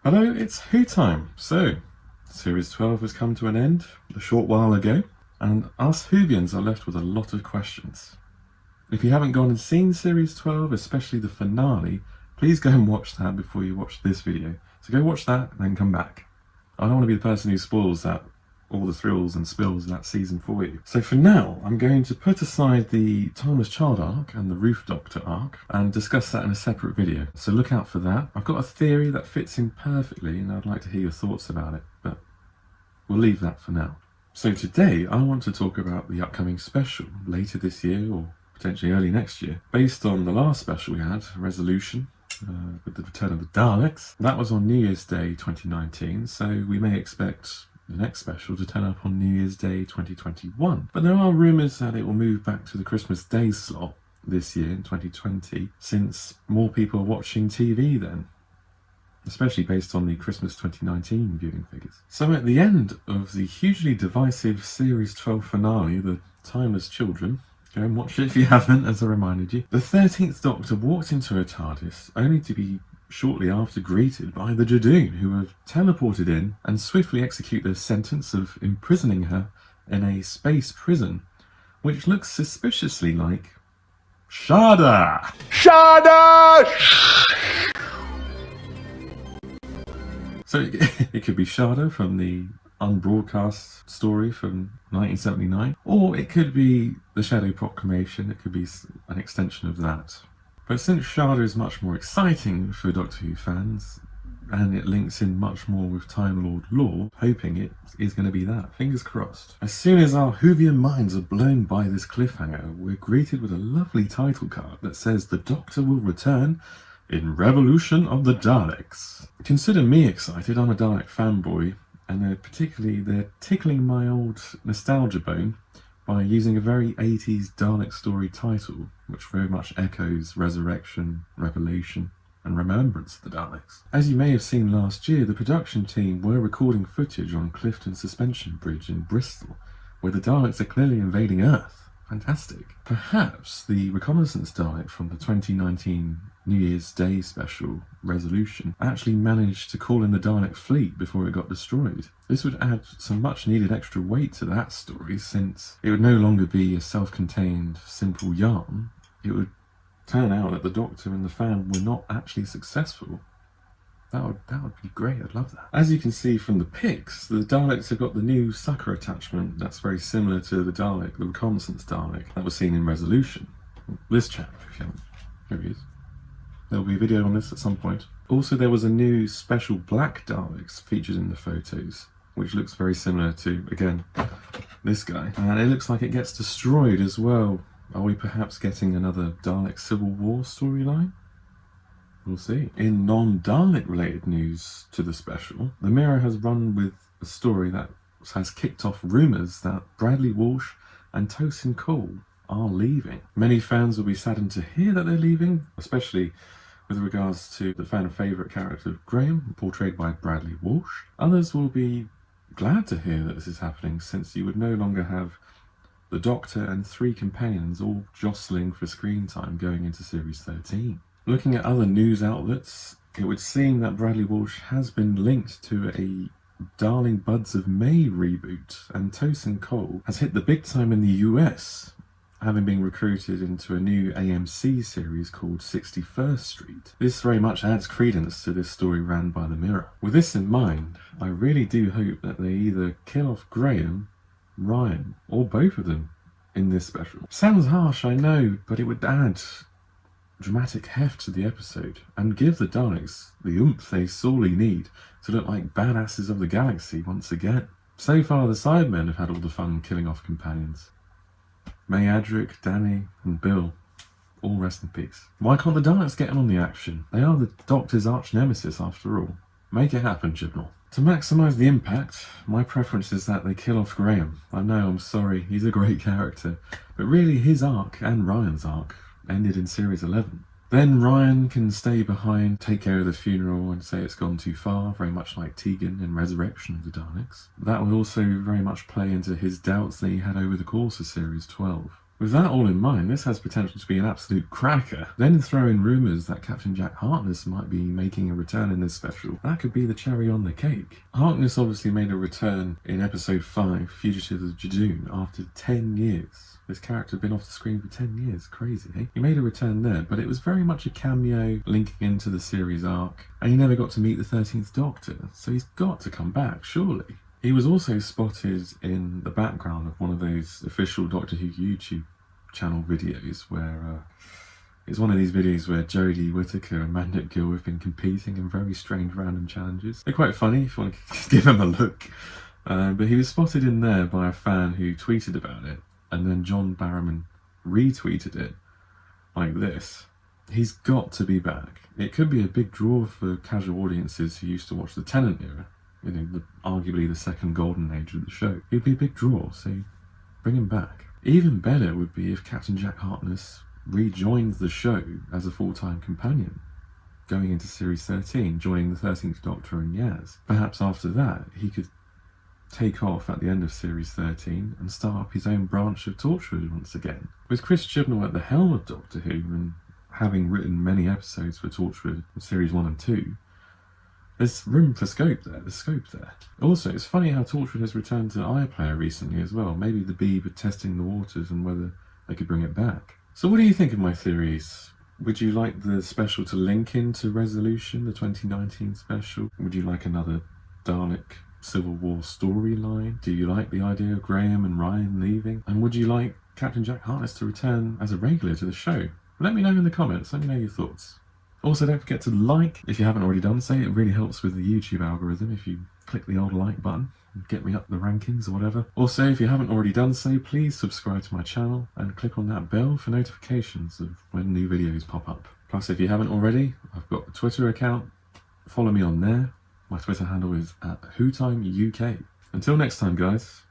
Hello, it's Who time. So, Series 12 has come to an end a short while ago, and us Whovians are left with a lot of questions. If you haven't gone and seen Series 12, especially the finale, please go and watch that before you watch this video. So go watch that and then come back. I don't want to be the person who spoils all the thrills and spills of that season for you. So for now, I'm going to put aside the Timeless Child arc and the Roof Doctor arc and discuss that in a separate video. So look out for that. I've got a theory that fits in perfectly and I'd like to hear your thoughts about it, but we'll leave that for now. So today, I want to talk about the upcoming special later this year or potentially early next year, based on the last special we had, Resolution, with the return of the Daleks. That was on New Year's Day 2019, so we may expect the next special to turn up on New Year's Day 2021. But there are rumours that it will move back to the Christmas Day slot this year in 2020, since more people are watching TV then, especially based on the Christmas 2019 viewing figures. So at the end of the hugely divisive Series 12 finale, The Timeless Children, go and watch it if you haven't, as I reminded you, the 13th Doctor walked into a TARDIS only to be shortly after greeted by the Jadoon, who have teleported in and swiftly execute their sentence of imprisoning her in a space prison, which looks suspiciously like Shada! Shada! So it could be Shada from the unbroadcast story from 1979, or it could be the Shadow Proclamation. It could be an extension of that. But since Shada is much more exciting for Doctor Who fans, and it links in much more with Time Lord lore, hoping it is going to be that. Fingers crossed. As soon as our Whovian minds are blown by this cliffhanger, we're greeted with a lovely title card that says the Doctor will return in Revolution of the Daleks. Consider me excited. I'm a Dalek fanboy, and they're tickling my old nostalgia bone by using a very 80s Dalek story title, which very much echoes Resurrection, Revelation, and Remembrance of the Daleks. As you may have seen last year, the production team were recording footage on Clifton Suspension Bridge in Bristol, where the Daleks are clearly invading Earth. Fantastic. Perhaps the reconnaissance Dalek from the 2019 New Year's Day special, Resolution, actually managed to call in the Dalek fleet before it got destroyed. This would add some much needed extra weight to that story, since it would no longer be a self-contained, simple yarn. It would turn out that the Doctor and the fan were not actually successful. That would be great, I'd love that. As you can see from the pics, the Daleks have got the new sucker attachment that's very similar to the Dalek, the reconnaissance Dalek, that was seen in Resolution. This chap, if you haven't, here he is. There'll be a video on this at some point. Also, there was a new special black Daleks featured in the photos, which looks very similar to, again, this guy. And it looks like it gets destroyed as well. Are we perhaps getting another Dalek Civil War storyline? We'll see. In non-Dalek related news to the special, the Mirror has run with a story that has kicked off rumours that Bradley Walsh and Tosun are leaving. Many fans will be saddened to hear that they're leaving, especially with regards to the fan favourite character of Graham, portrayed by Bradley Walsh. Others will be glad to hear that this is happening, since you would no longer have the Doctor and 3 companions all jostling for screen time going into Series 13. Looking at other news outlets, it would seem that Bradley Walsh has been linked to a Darling Buds of May reboot, and Tosun has hit the big time in the US, having been recruited into a new AMC series called 61st Street. This very much adds credence to this story ran by the Mirror. With this in mind, I really do hope that they either kill off Graham, Ryan, or both of them in this special. Sounds harsh, I know, but it would add dramatic heft to the episode and give the Daleks the oomph they sorely need to look like badasses of the galaxy once again. So far, the Sidemen have had all the fun killing off companions. May Adric, Danny, and Bill, all rest in peace. Why can't the Daleks get in on the action? They are the Doctor's arch nemesis after all. Make it happen, Chibnall. To maximise the impact, my preference is that they kill off Graham. I know, I'm sorry, he's a great character, but really his arc, and Ryan's arc, ended in Series 11. Then Ryan can stay behind, take care of the funeral and say it's gone too far, very much like Tegan in Resurrection of the Daleks. That would also very much play into his doubts that he had over the course of Series 12. With that all in mind, this has potential to be an absolute cracker. Then throw in rumours that Captain Jack Harkness might be making a return in this special. That could be the cherry on the cake. Harkness obviously made a return in episode 5, Fugitives of Jadoon, after 10 years. This character had been off the screen for 10 years. Crazy, eh? He made a return there, but it was very much a cameo linking into the series arc, and he never got to meet the 13th Doctor, so he's got to come back, surely. He was also spotted in the background of one of those official Doctor Who YouTube channel videos where it's one of these videos where Jodie Whittaker and Mandip Gill have been competing in very strange random challenges. They're quite funny if you want to give them a look. But he was spotted in there by a fan who tweeted about it, and then John Barrowman retweeted it like this. He's got to be back. It could be a big draw for casual audiences who used to watch the Tennant era. You know, arguably the second golden age of the show. It'd be a big draw, so bring him back. Even better would be if Captain Jack Harkness rejoins the show as a full-time companion, going into Series 13, joining the 13th Doctor and Yaz. Perhaps after that, he could take off at the end of Series 13 and start up his own branch of Torchwood once again. With Chris Chibnall at the helm of Doctor Who, and having written many episodes for Torchwood in Series 1 and 2, there's room for scope there, there's scope there. Also, it's funny how Torchwood has returned to iPlayer recently as well. Maybe the Beeb are testing the waters and whether they could bring it back. So what do you think of my theories? Would you like the special to link into Resolution, the 2019 special? Would you like another Dalek Civil War storyline? Do you like the idea of Graham and Ryan leaving? And would you like Captain Jack Harkness to return as a regular to the show? Let me know in the comments, let me know your thoughts. Also, don't forget to like if you haven't already done so. It really helps with the YouTube algorithm if you click the old like button and get me up the rankings or whatever. Also, if you haven't already done so, please subscribe to my channel and click on that bell for notifications of when new videos pop up. Plus, if you haven't already, I've got a Twitter account. Follow me on there. My Twitter handle is @WhoTimeUK. Until next time, guys.